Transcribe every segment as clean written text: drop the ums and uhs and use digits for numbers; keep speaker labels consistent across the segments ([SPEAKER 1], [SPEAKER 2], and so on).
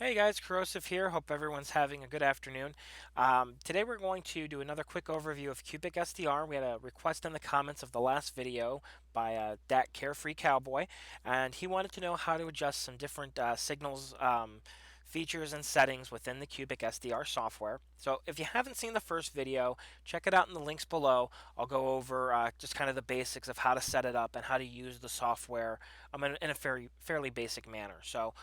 [SPEAKER 1] Hey guys, Corrosive here. Hope everyone's having a good afternoon. Today we're going to do another quick overview of CubicSDR. We had a request in the comments of the last video by DATcarefreeCowboy, and he wanted to know how to adjust some different signals, features, and settings within the CubicSDR software. So if you haven't seen the first video, check it out in the links below. I'll go over just kind of the basics of how to set it up and how to use the software in a fairly basic manner. So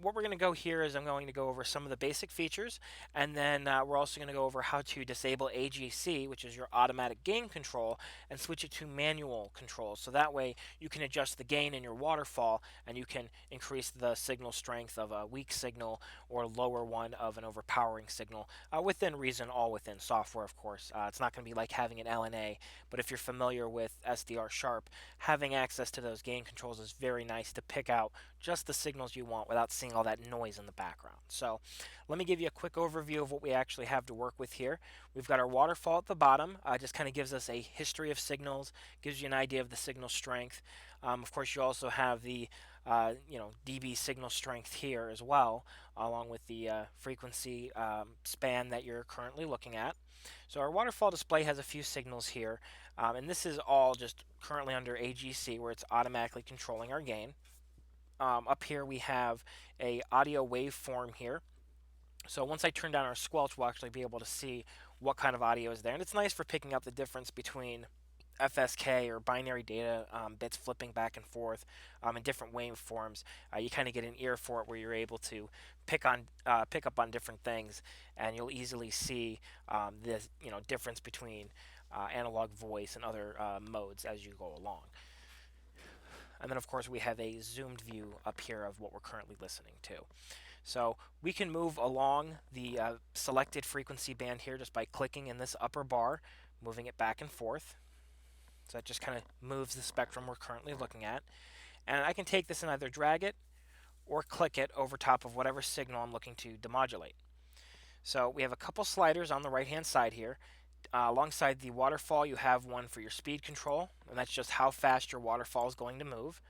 [SPEAKER 1] what we're going to go here is I'm going to go over some of the basic features, and then we're also going to go over how to disable AGC, which is your automatic gain control, and switch it to manual control. So that way you can adjust the gain in your waterfall, and you can increase the signal strength of a weak signal or lower one of an overpowering signal within reason, all within software, of course. It's not going to be like having an LNA, but if you're familiar with SDR Sharp, having access to those gain controls is very nice to pick out just the signals you want without seeing all that noise in the background. So let me give you a quick overview of what we actually have to work with here. We've got our waterfall at the bottom, just kind of gives us a history of signals, gives you an idea of the signal strength. Of course, you also have the dB signal strength here as well, along with the frequency span that you're currently looking at. So our waterfall display has a few signals here, and this is all just currently under AGC, where it's automatically controlling our gain. Up here we have a audio waveform here. So once I turn down our squelch, we'll actually be able to see what kind of audio is there. And it's nice for picking up the difference between FSK or binary data bits flipping back and forth in different waveforms. You kind of get an ear for it where you're able to pick up on different things, and you'll easily see the difference between analog voice and other modes as you go along. And then, of course, we have a zoomed view up here of what we're currently listening to. So we can move along the selected frequency band here just by clicking in this upper bar, moving it back and forth. So that just kind of moves the spectrum we're currently looking at. And I can take this and either drag it or click it over top of whatever signal I'm looking to demodulate. So we have a couple sliders on the right-hand side here. Alongside the waterfall, you have one for your speed control, and that's just how fast your waterfall is going to move.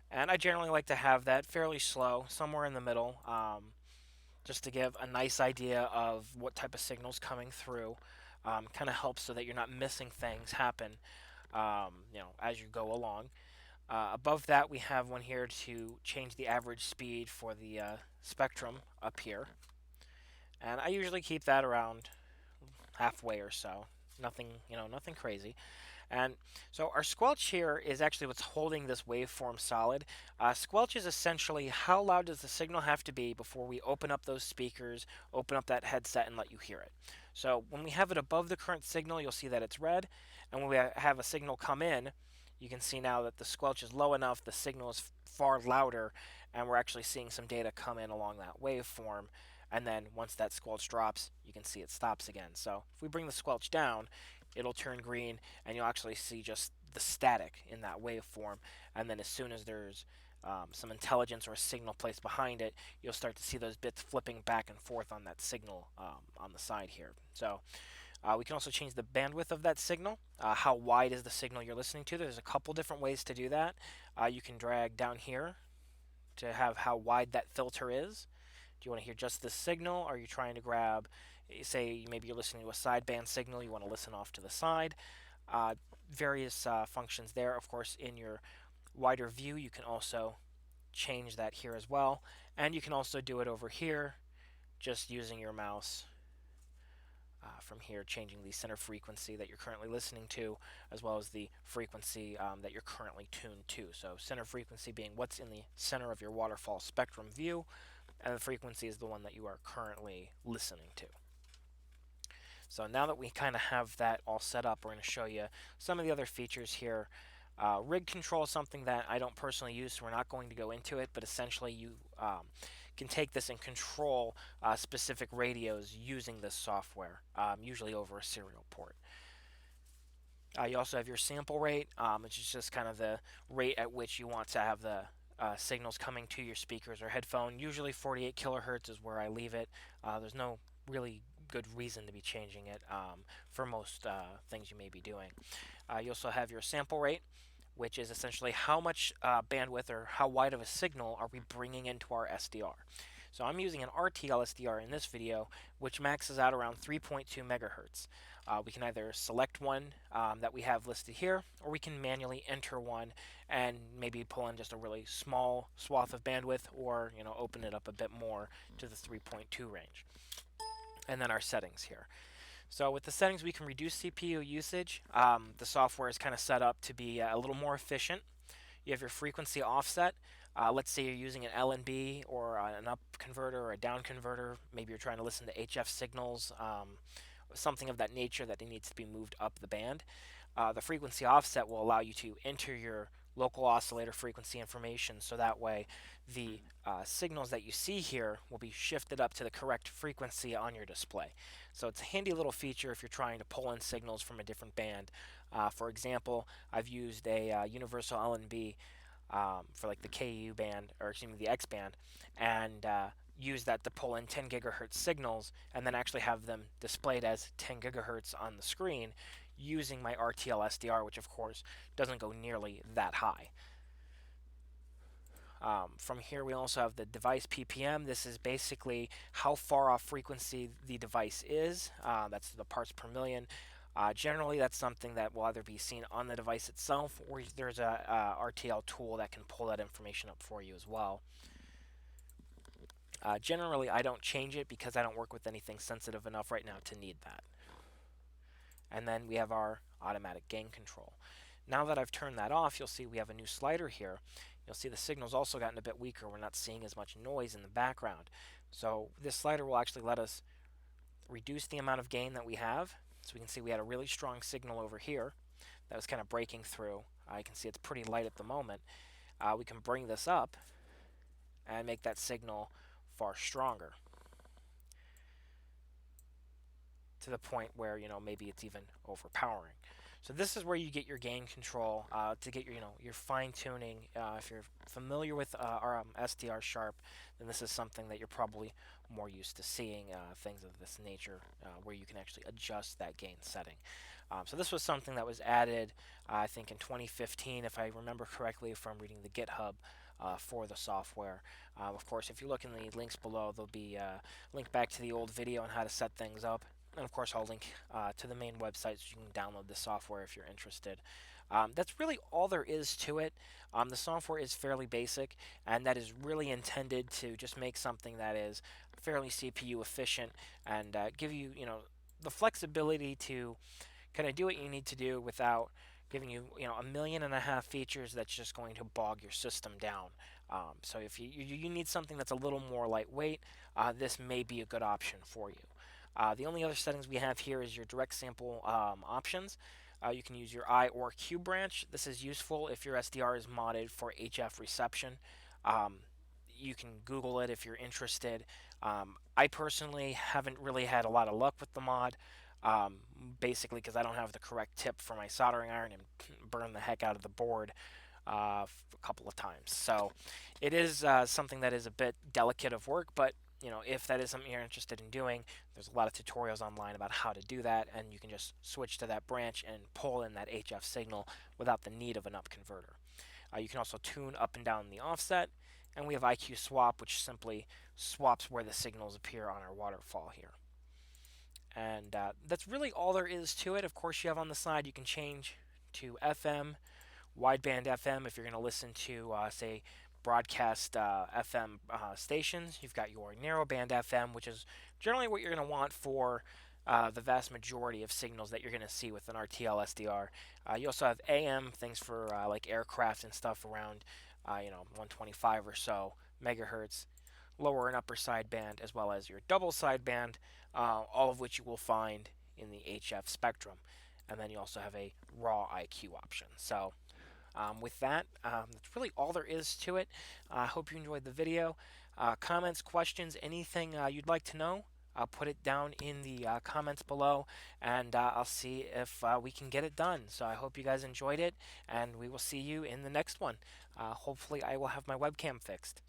[SPEAKER 1] And I generally like to have that fairly slow, somewhere in the middle, just to give a nice idea of what type of signal's coming through. Kind of helps so that you're not missing things happen, as you go along. Above that, we have one here to change the average speed for the spectrum up here. And I usually keep that around halfway or so. Nothing crazy. And so our squelch here is actually what's holding this waveform solid. Squelch is essentially how loud does the signal have to be before we open up those speakers, open up that headset, and let you hear it. So when we have it above the current signal, you'll see that it's red. And when we have a signal come in, you can see now that the squelch is low enough, the signal is far louder, and we're actually seeing some data come in along that waveform. And then once that squelch drops, you can see it stops again. So if we bring the squelch down, it'll turn green, and you'll actually see just the static in that waveform. And then as soon as there's some intelligence or a signal placed behind it, you'll start to see those bits flipping back and forth on that signal on the side here. So we can also change the bandwidth of that signal. How wide is the signal you're listening to? There's a couple different ways to do that. You can drag down here to have how wide that filter is. Do you want to hear just this signal? Or are you trying to grab, say, maybe you're listening to a sideband signal, you want to listen off to the side? Various functions there. Of course, in your wider view, you can also change that here as well. And you can also do it over here, just using your mouse from here, changing the center frequency that you're currently listening to, as well as the frequency that you're currently tuned to. So center frequency being what's in the center of your waterfall spectrum view, and the frequency is the one that you are currently listening to. So now that we kind of have that all set up, we're going to show you some of the other features here. Rig control is something that I don't personally use, so we're not going to go into it, but essentially you can take this and control specific radios using this software, usually over a serial port. You also have your sample rate, which is just kind of the rate at which you want to have the signals coming to your speakers or headphone. Usually 48 kilohertz is where I leave it. There's no really good reason to be changing it for most things you may be doing. You also have your sample rate, which is essentially how much bandwidth or how wide of a signal are we bringing into our SDR. So I'm using an RTL SDR in this video, which maxes out around 3.2 megahertz. We can either select one that we have listed here, or we can manually enter one and maybe pull in just a really small swath of bandwidth, or open it up a bit more to the 3.2 range. And then our settings here. So with the settings, we can reduce CPU usage. The software is kind of set up to be a little more efficient. You have your frequency offset. Let's say you're using an LNB or an up converter or a down converter. Maybe you're trying to listen to HF signals, something of that nature that needs to be moved up the band. The frequency offset will allow you to enter your local oscillator frequency information, so that way the signals that you see here will be shifted up to the correct frequency on your display. So it's a handy little feature if you're trying to pull in signals from a different band. For example, I've used a universal LNB for like the KU band, or excuse me, the X band, and use that to pull in 10 gigahertz signals, and then actually have them displayed as 10 gigahertz on the screen using my RTL SDR, which of course doesn't go nearly that high. From here, we also have the device PPM. This is basically how far off frequency the device is. That's the parts per million. Generally, that's something that will either be seen on the device itself, or there's a RTL tool that can pull that information up for you as well. Generally, I don't change it because I don't work with anything sensitive enough right now to need that. And then we have our automatic gain control. Now that I've turned that off, you'll see we have a new slider here. You'll see the signal's also gotten a bit weaker. We're not seeing as much noise in the background. So this slider will actually let us reduce the amount of gain that we have. So we can see we had a really strong signal over here that was kind of breaking through. You can see it's pretty light at the moment. We can bring this up and make that signal far stronger, to the point where maybe it's even overpowering. So this is where you get your gain control to get your fine tuning. If you're familiar with our SDR Sharp, then this is something that you're probably more used to seeing, things of this nature, where you can actually adjust that gain setting. So this was something that was added, I think, in 2015, if I remember correctly from reading the GitHub for the software. Of course, if you look in the links below, there'll be a link back to the old video on how to set things up. And of course, I'll link to the main website so you can download the software if you're interested. That's really all there is to it. The software is fairly basic, and that is really intended to just make something that is fairly CPU efficient and give you, the flexibility to kind of do what you need to do without giving you, 1.5 million features that's just going to bog your system down. So if you need something that's a little more lightweight, this may be a good option for you. The only other settings we have here is your direct sample options. You can use your I or Q branch. This is useful if your SDR is modded for HF reception. You can Google it if you're interested. I personally haven't really had a lot of luck with the mod, basically because I don't have the correct tip for my soldering iron and burn the heck out of the board a couple of times. So it is something that is a bit delicate of work, but if that is something you're interested in doing, there's a lot of tutorials online about how to do that, and you can just switch to that branch and pull in that HF signal without the need of an up converter. You can also tune up and down the offset, and we have IQ swap, which simply swaps where the signals appear on our waterfall here. And that's really all there is to it. Of course, you have on the side, you can change to FM, wideband FM if you're going to listen to, say, broadcast FM stations. You've got your narrowband FM, which is generally what you're going to want for the vast majority of signals that you're going to see with an RTL SDR. You also have AM, things for like aircraft and stuff around 125 or so megahertz, lower and upper sideband, as well as your double sideband, all of which you will find in the HF spectrum. And then you also have a raw IQ option. So with that, that's really all there is to it. I hope you enjoyed the video. Comments, questions, anything you'd like to know, put it down in the comments below, and I'll see if we can get it done. So I hope you guys enjoyed it, and we will see you in the next one. Hopefully I will have my webcam fixed.